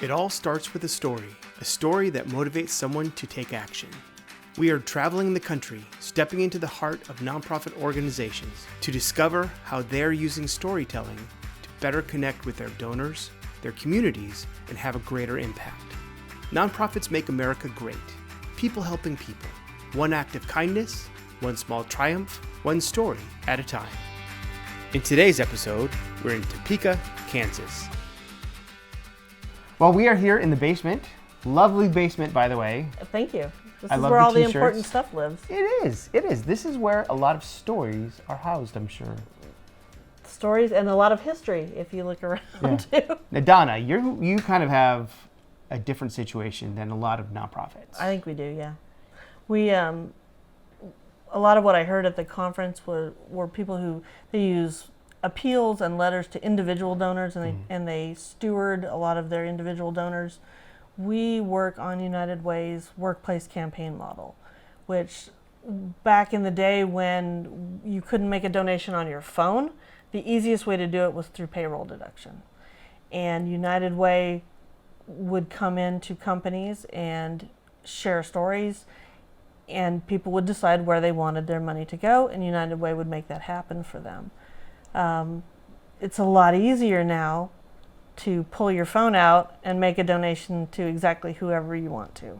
It all starts with a story that motivates someone to take action. We are traveling the country, stepping into the heart of nonprofit organizations to discover how they're using storytelling to better connect with their donors, their communities, and have a greater impact. Nonprofits make America great. People helping people. One act of kindness, one small triumph, one story at a time. In today's episode, we're in Topeka, Kansas. Well, we are here in the basement. Lovely basement, by the way. Thank you. This I is love where the all the t-shirts. important stuff lives. It is. This is where a lot of stories are housed, I'm sure. Stories and a lot of history, if you look around too. Now, Donna, you kind of have a different situation than a lot of nonprofits. I think we do, yeah. We a lot of what I heard at the conference were people who they use appeals and letters to individual donors, and they steward a lot of their individual donors. We work on United Way's workplace campaign model, which back in the day when you couldn't make a donation on your phone, the easiest way to do it was through payroll deduction. And United Way would come into companies and share stories, and people would decide where they wanted their money to go, and United Way would make that happen for them. It's a lot easier now to pull your phone out and make a donation to exactly whoever you want to.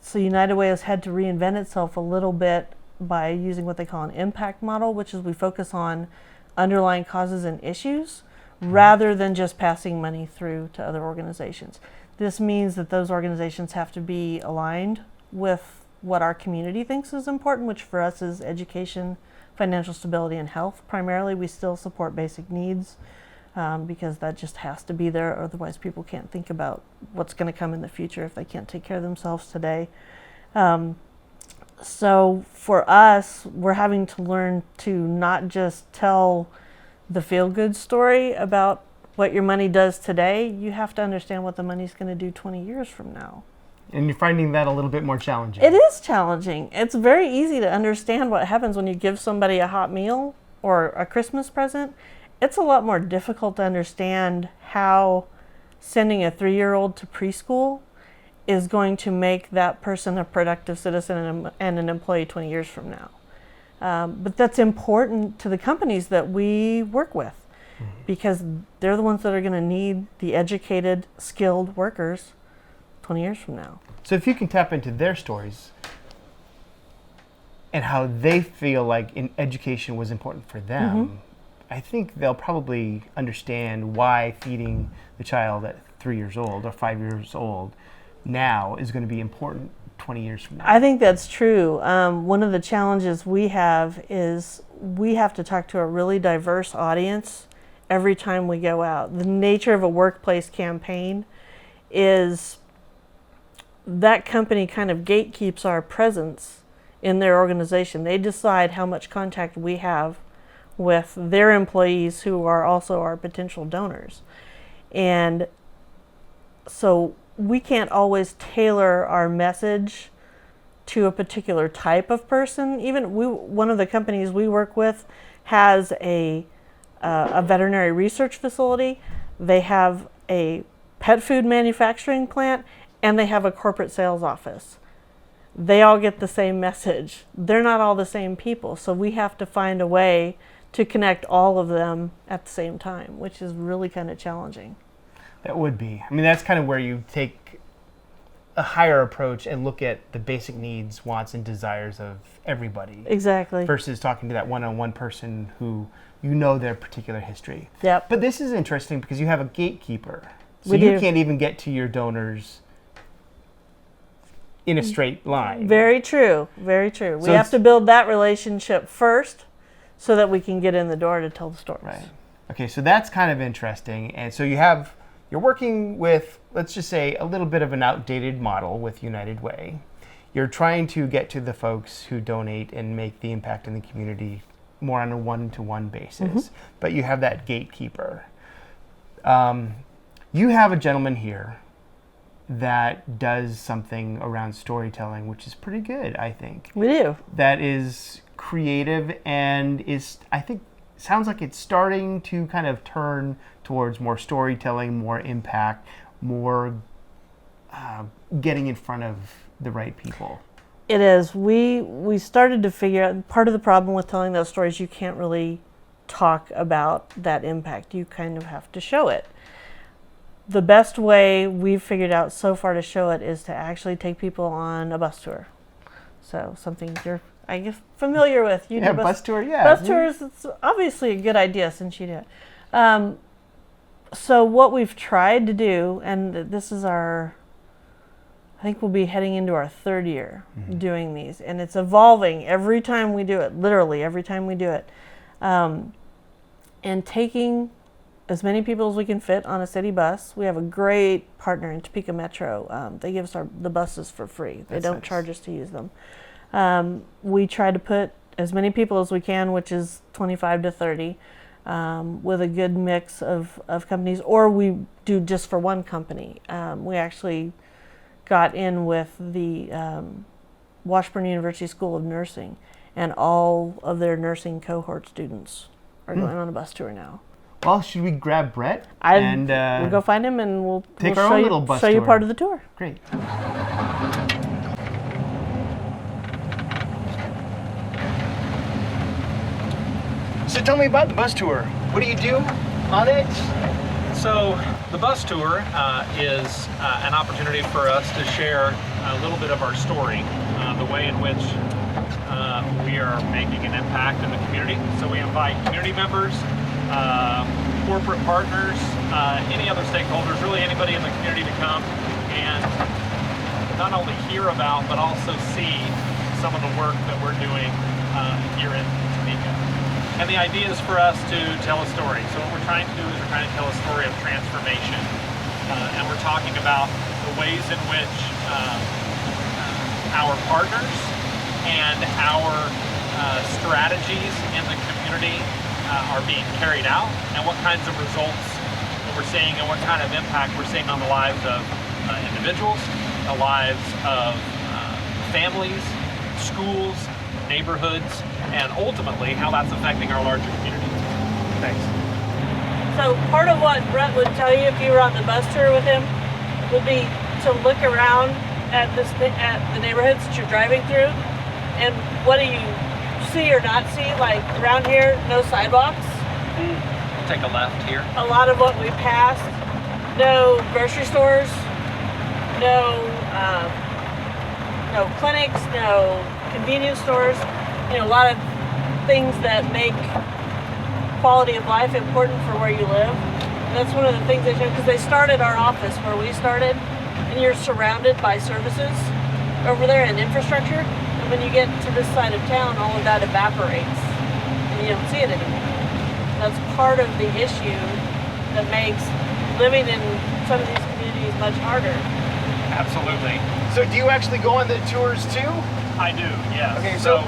So United Way has had to reinvent itself a little bit by using what they call an impact model, which is we focus on underlying causes and issues rather than just passing money through to other organizations. This means that those organizations have to be aligned with what our community thinks is important, which for us is education, financial stability, and health. Primarily, we still support basic needs because that just has to be there. Otherwise, people can't think about what's going to come in the future if they can't take care of themselves today. So for us, we're having to learn to not just tell the feel-good story about what your money does today. You have to understand what the money's going to do 20 years from now. And you're finding that a little bit more challenging. It is challenging. It's very easy to understand what happens when you give somebody a hot meal or a Christmas present. It's a lot more difficult to understand how sending a 3-year-old to preschool is going to make that person a productive citizen and an employee 20 years from now. But that's important to the companies that we work with because they're the ones that are going to need the educated, skilled workers 20 years from now. So if you can tap into their stories and how they feel like education was important for them, I think they'll probably understand why feeding the child at 3 years old or 5 years old now is going to be important 20 years from now. I think that's true. One of the challenges we have is we have to talk to a really diverse audience every time we go out. The nature of a workplace campaign is that company kind of gatekeeps our presence in their organization. They decide how much contact we have with their employees who are also our potential donors. And so we can't always tailor our message to a particular type of person. Even one of the companies we work with has a veterinary research facility. They have a pet food manufacturing plant, and they have a corporate sales office. They all get the same message. They're not all the same people, so we have to find a way to connect all of them at the same time, which is really kind of challenging. That would be. I mean, that's kind of where you take a higher approach and look at the basic needs, wants, and desires of everybody. Exactly. Versus talking to that one-on-one person who you know their particular history. Yep. But this is interesting because you have a gatekeeper. So We you do. can't even get to your donors in a straight line. Very true. Very true. We So have to build that relationship first so that we can get in the door to tell the stories. Right. Okay, so that's kind of interesting. And so you're working with, let's just say, a little bit of an outdated model with United Way. You're trying to get to the folks who donate and make the impact in the community more on a one-to-one basis. But you have that gatekeeper. You have a gentleman here that does something around storytelling, which is pretty good, I think. We do. That is creative and is, I think, sounds like it's starting to kind of turn towards more storytelling, more impact, more getting in front of the right people? It is. We started to figure out part of the problem with telling those stories. You can't really talk about that impact. You kind of have to show it. The best way we've figured out so far to show it is to actually take people on a bus tour. So something you're, I guess, familiar with. You Yeah, do bus tour, yeah. Bus tours, it's obviously a good idea since you do it. So what we've tried to do, and this is our, I think we'll be heading into our third year doing these, and it's evolving every time we do it, literally every time we do it. And taking as many people as we can fit on a city bus. We have a great partner in Topeka Metro. They give us the buses for free. They don't charge us to use them. We try to put as many people as we can, which is 25 to 30, with a good mix of companies, or we do just for one company. We actually got in with the Washburn University School of Nursing, and all of their nursing cohort students are going on a bus tour now. Well, should we grab Brett? We'll go find him and we'll our own little bus show you tour. part of the tour. Great. So tell me about the bus tour. What do you do on it? So the bus tour is an opportunity for us to share a little bit of our story, the way in which we are making an impact in the community. So we invite community members, corporate partners, any other stakeholders, really anybody in the community to come and not only hear about, but also see some of the work that we're doing here in Topeka. And the idea is for us to tell a story. So what we're trying to do is we're trying to tell a story of transformation. And we're talking about the ways in which our partners and our strategies in the community are being carried out, and what kinds of results we're seeing and what kind of impact we're seeing on the lives of individuals, the lives of families, schools, neighborhoods, and ultimately how that's affecting our larger community. Thanks. So part of what Brett would tell you if you were on the bus tour with him would be to look around at the neighborhoods that you're driving through, and what do you see or not see? Like around here, no sidewalks. We'll take a left here. A lot of what we passed, no grocery stores, no clinics, no convenience stores. You know, a lot of things that make quality of life important for where you live. And that's one of the things they show, because they started our office where we started, and you're surrounded by services over there and infrastructure. And when you get to this side of town, all of that evaporates and you don't see it anymore. That's part of the issue that makes living in some of these communities much harder. Absolutely. So do you actually go on the tours too? I do, yes. Okay, so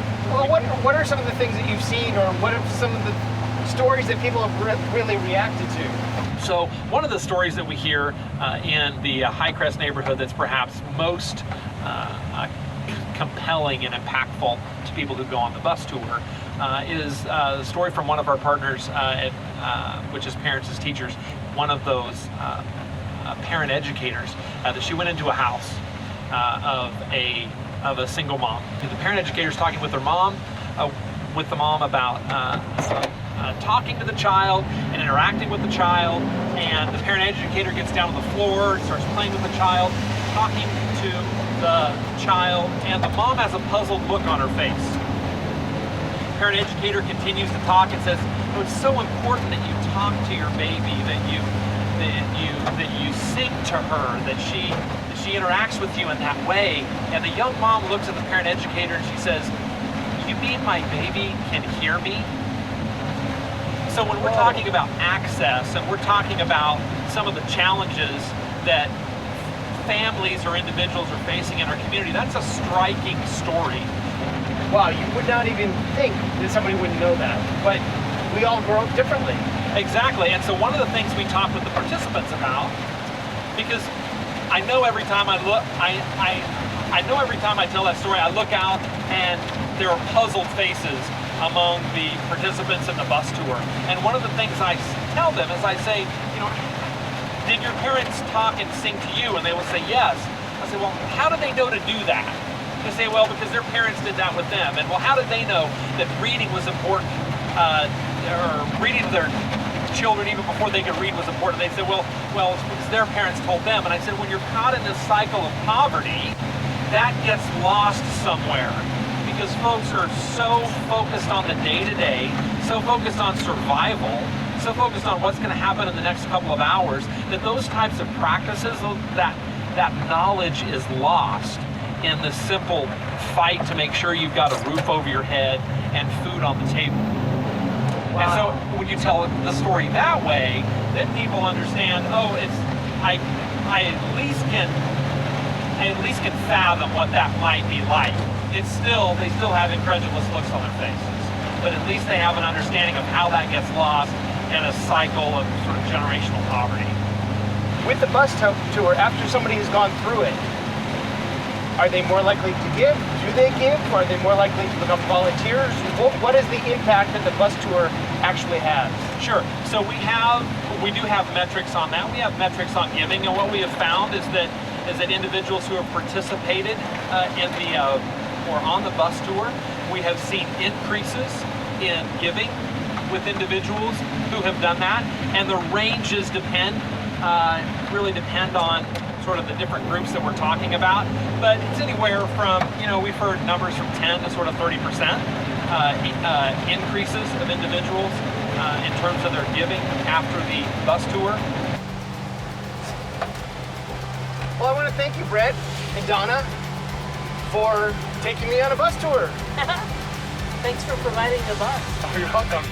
what are some of the things that you've seen, or what are some of the stories that people have really reacted to? So one of the stories that we hear in the Highcrest neighborhood that's perhaps most compelling and impactful to people who go on the bus tour is the story from one of our partners, which is Parents as Teachers. One of those parent educators that she went into a house of a single mom. The parent educator is talking with her mom, about talking to the child and interacting with the child, and the parent educator gets down on the floor, starts playing with the child, talking to the child, and the mom has a puzzled look on her face. The parent educator continues to talk and says, "Oh, it's so important that you talk to your baby, that you sing to her, that she interacts with you in that way." And the young mom looks at the parent educator and she says, "You mean my baby can hear me?" So when we're talking about access and we're talking about some of the challenges that families or individuals are facing in our community, that's a striking story. Wow, you would not even think that somebody wouldn't know that, but we all grow up differently. Exactly, and so one of the things we talk with the participants about, because I know every time I look, I know every time I tell that story, I look out and there are puzzled faces among the participants in the bus tour. And one of the things I tell them is I say, did your parents talk and sing to you? And they will say, yes. I say, well, how do they know to do that? They say, well, because their parents did that with them. And well, how did they know that reading was important, or reading to their children even before they could read was important? They said, well, it's because their parents told them. And I said, when you're caught in this cycle of poverty, that gets lost somewhere. Because folks are so focused on the day-to-day, so focused on survival, so focused on what's going to happen in the next couple of hours, that those types of practices, that knowledge is lost in the simple fight to make sure you've got a roof over your head and food on the table. Wow. And so when you tell the story that way, then people understand, oh, I at least can fathom what that might be like. They still have incredulous looks on their faces, but at least they have an understanding of how that gets lost in a cycle of sort of generational poverty. With the bus tour, after somebody has gone through it, are they more likely to give? Do they give? Are they more likely to become volunteers? What is the impact that the bus tour actually has? Sure. So we do have metrics on that. We have metrics on giving, and what we have found is that individuals who have participated or on the bus tour, we have seen increases in giving with individuals who have done that, and the ranges really depend on sort of the different groups that we're talking about, but it's anywhere from, we've heard numbers from 10 to sort of 30% increases of individuals in terms of their giving after the bus tour. Well, I want to thank you, Brett and Donna, for taking me on a bus tour. Thanks for providing the bus. Oh, you're welcome.